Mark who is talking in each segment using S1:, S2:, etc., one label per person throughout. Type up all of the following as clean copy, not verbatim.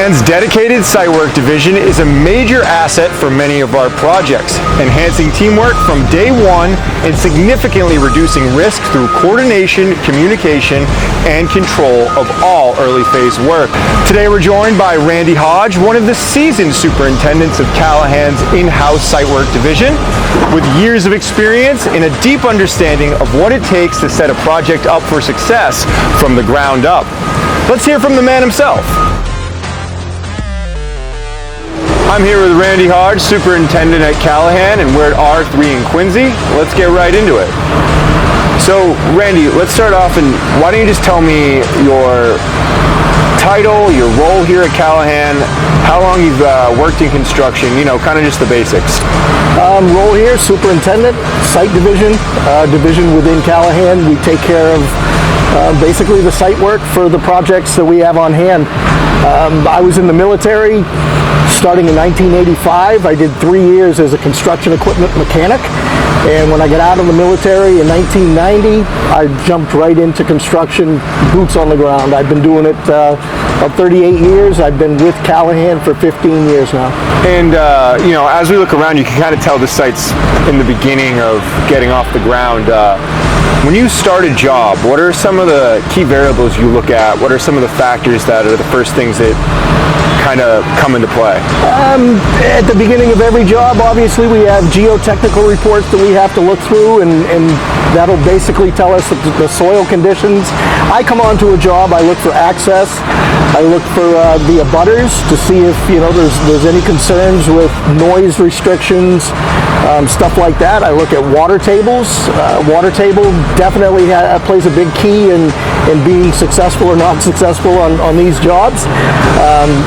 S1: Callahan's dedicated site work division is a major asset for many of our projects, enhancing teamwork from day one and significantly reducing risk through coordination, communication, and control of all early phase work. Today we're joined by Randy Hodge, one of the seasoned superintendents of Callahan's in-house site work division, with years of experience and a deep understanding of what it takes to set a project up for success from the ground up. Let's hear from the man himself. I'm here with Randy Hodge, superintendent at Callahan, and we're at R3 in Quincy. Let's get right into it. So, Randy, let's start off, and why don't you just tell me your title, your role here at Callahan, how long you've worked in construction, you know, kind of just the basics.
S2: Role here, superintendent, site division, division within Callahan. We take care of basically the site work for the projects that we have on hand. I was in the military starting in 1985. I did 3 years as a construction equipment mechanic, and when I got out of the military in 1990, I jumped right into construction, boots on the ground. I've been doing it about 38 years. I've been with Callahan for 15 years now.
S1: And you know, as we look around, you can kind of tell the site's in the beginning of getting off the ground. When you start a job, what are some of the key variables you look at? What are some of the factors that are the first things that kind of come into play?
S2: At the beginning of every job, obviously, we have geotechnical reports that we have to look through, and that'll basically tell us the soil conditions. I come onto a job, I look for access, I look for the abutters to see if, you know, there's any concerns with noise restrictions, stuff like that. I look at water tables. Water table definitely plays a big key in being successful or not successful on these jobs.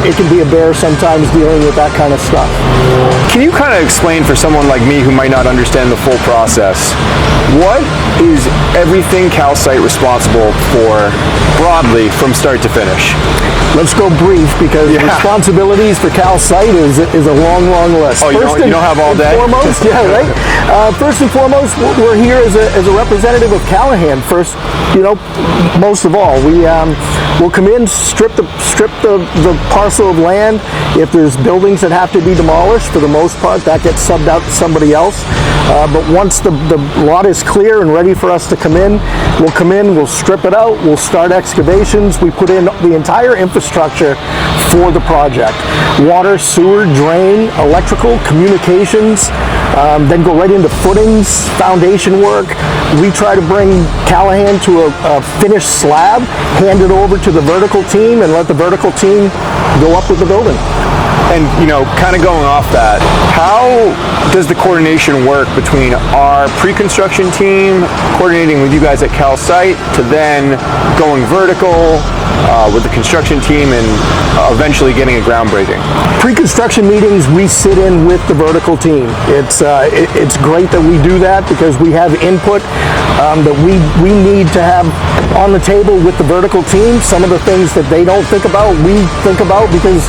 S2: It can be a bear sometimes dealing with that kind of stuff.
S1: Can you kind of explain for someone like me who might not understand the full process, what is everything Cal Site responsible for broadly from start to finish?
S2: Let's go brief, because responsibilities for Cal Site is a long, long list.
S1: Oh, you don't have all day?
S2: Foremost, yeah, right? First and foremost, we're here as a representative of Callahan. First, you know, most of all, we'll come in, strip the parcel of land. If there's buildings that have to be demolished, for the most part, that gets subbed out to somebody else. But once the lot is clear and ready for us to come in, we'll strip it out, we'll start excavations, we put in the entire infrastructure for the project. Water, sewer, drain, electrical, communications, then go right into footings, foundation work. We try to bring Callahan to a finished slab, hand it over to the vertical team, and let the vertical team go up with the building.
S1: And, you know, kind of going off that, how does the coordination work between our pre-construction team coordinating with you guys at Cal Site to then going vertical with the construction team and eventually getting a groundbreaking?
S2: Pre-construction meetings, we sit in with the vertical team. It's great that we do that, because we have input that we need to have on the table with the vertical team. Some of the things that they don't think about, we think about, because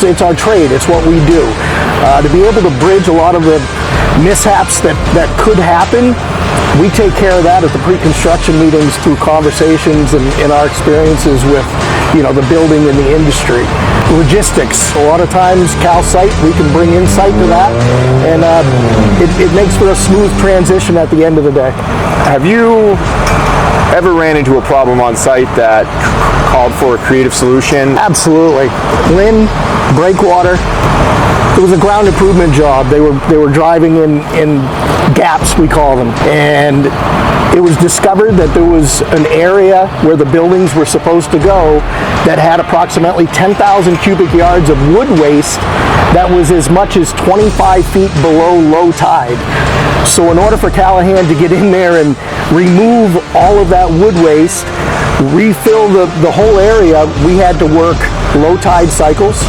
S2: it's our trade. It's what we do. To be able to bridge a lot of the mishaps that could happen, we take care of that at the pre-construction meetings through conversations and our experiences with, you know, the building and the industry. Logistics, a lot of times Cal Site, we can bring insight to that, and it makes for a smooth transition at the end of the day.
S1: Have you ever ran into a problem on site that called for a creative solution?
S2: Absolutely. Wind, breakwater. It was a ground improvement job. They were driving in gaps, we call them, and it was discovered that there was an area where the buildings were supposed to go that had approximately 10,000 cubic yards of wood waste that was as much as 25 feet below low tide. So in order for Callahan to get in there and remove all of that wood waste, refill the whole area, we had to work low tide cycles.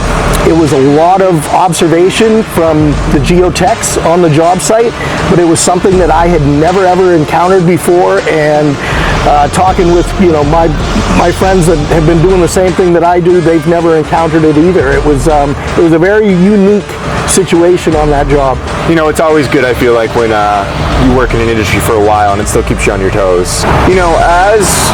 S2: It was a lot of observation from the geotechs on the job site, but it was something that I had never ever encountered before, and talking with, you know, my friends that have been doing the same thing that I do, they've never encountered it either. It was a very unique situation on that job.
S1: You know, it's always good, I feel like, when you work in an industry for a while and it still keeps you on your toes. You know, as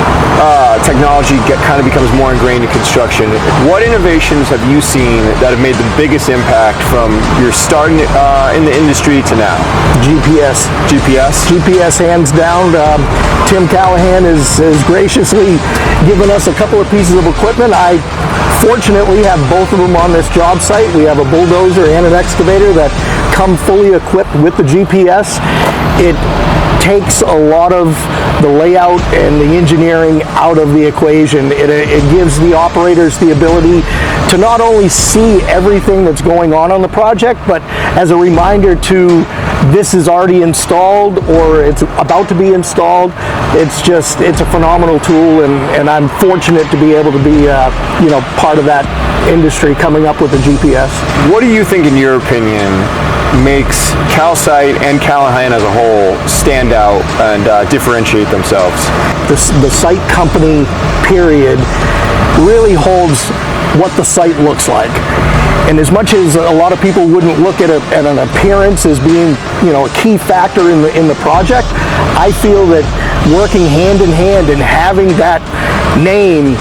S1: technology kind of becomes more ingrained in construction, what innovations have you seen that have made the biggest impact from your start in the industry to now?
S2: GPS.
S1: GPS,
S2: hands down. Tim Callahan has graciously given us a couple of pieces of equipment. I fortunately have both of them on this job site. We have a bulldozer and an excavator that come fully equipped with the GPS. It takes a lot of the layout and the engineering out of the equation. It gives the operators the ability to not only see everything that's going on the project, but as a reminder to this is already installed or it's about to be installed. It's a phenomenal tool, and I'm fortunate to be able to be part of that industry coming up with the GPS.
S1: What do you think, in your opinion, makes Calcite and Callahan as a whole stand out and differentiate themselves?
S2: The site company, period, really holds what the site looks like. And as much as a lot of people wouldn't look at an appearance as being, a key factor in the project, I feel that working hand in hand and having that name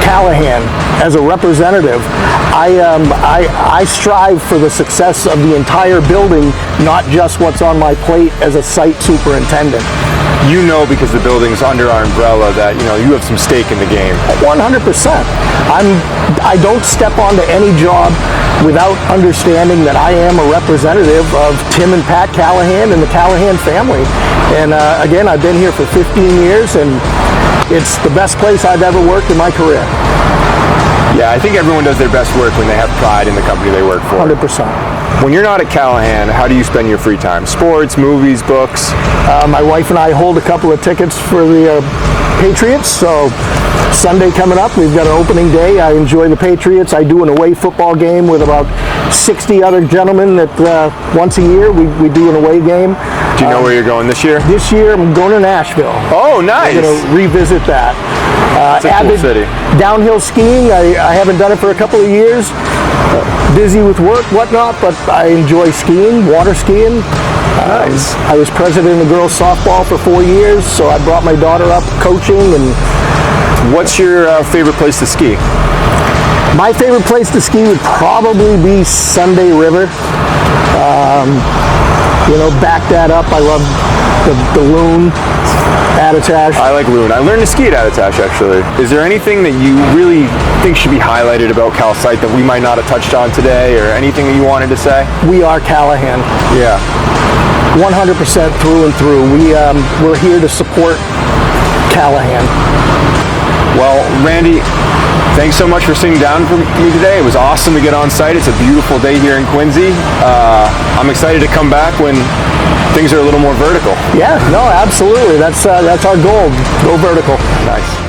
S2: Callahan as a representative, I strive for the success of the entire building, not just what's on my plate as a site superintendent.
S1: You know, because the building's under our umbrella, that you have some stake in the game.
S2: 100%. I don't step onto any job without understanding that I am a representative of Tim and Pat Callahan and the Callahan family. And again, I've been here for 15 years, and it's the best place I've ever worked in my career.
S1: Yeah, I think everyone does their best work when they have pride in the company they work for.
S2: 100%.
S1: When you're not at Callahan, how do you spend your free time? Sports, movies, books?
S2: My wife and I hold a couple of tickets for the Patriots, so Sunday coming up, we've got an opening day. I enjoy the Patriots. I do an away football game with about 60 other gentlemen that once a year we do an away game.
S1: Do you know where you're going this year?
S2: This year I'm going to Nashville.
S1: Oh, nice.
S2: I'm going to revisit that.
S1: It's a cool city.
S2: Downhill skiing, I haven't done it for a couple of years. Busy with work, whatnot, but I enjoy skiing, water skiing.
S1: Nice.
S2: I was president of girls softball for 4 years, so I brought my daughter up coaching. And
S1: what's your favorite place to ski?
S2: My favorite place to ski would probably be Sunday River. Back that up. I love the Loon, Attitash.
S1: I like Loon. I learned to ski at Attitash, actually. Is there anything that you really think should be highlighted about Calcite that we might not have touched on today, or anything that you wanted to say?
S2: We are Callahan.
S1: Yeah.
S2: 100% through and through. We're here to support Callahan.
S1: Well, Randy, thanks so much for sitting down for me today. It was awesome to get on site. It's a beautiful day here in Quincy. I'm excited to come back when things are a little more vertical.
S2: Yeah, no, absolutely. That's our goal. Go vertical.
S1: Nice.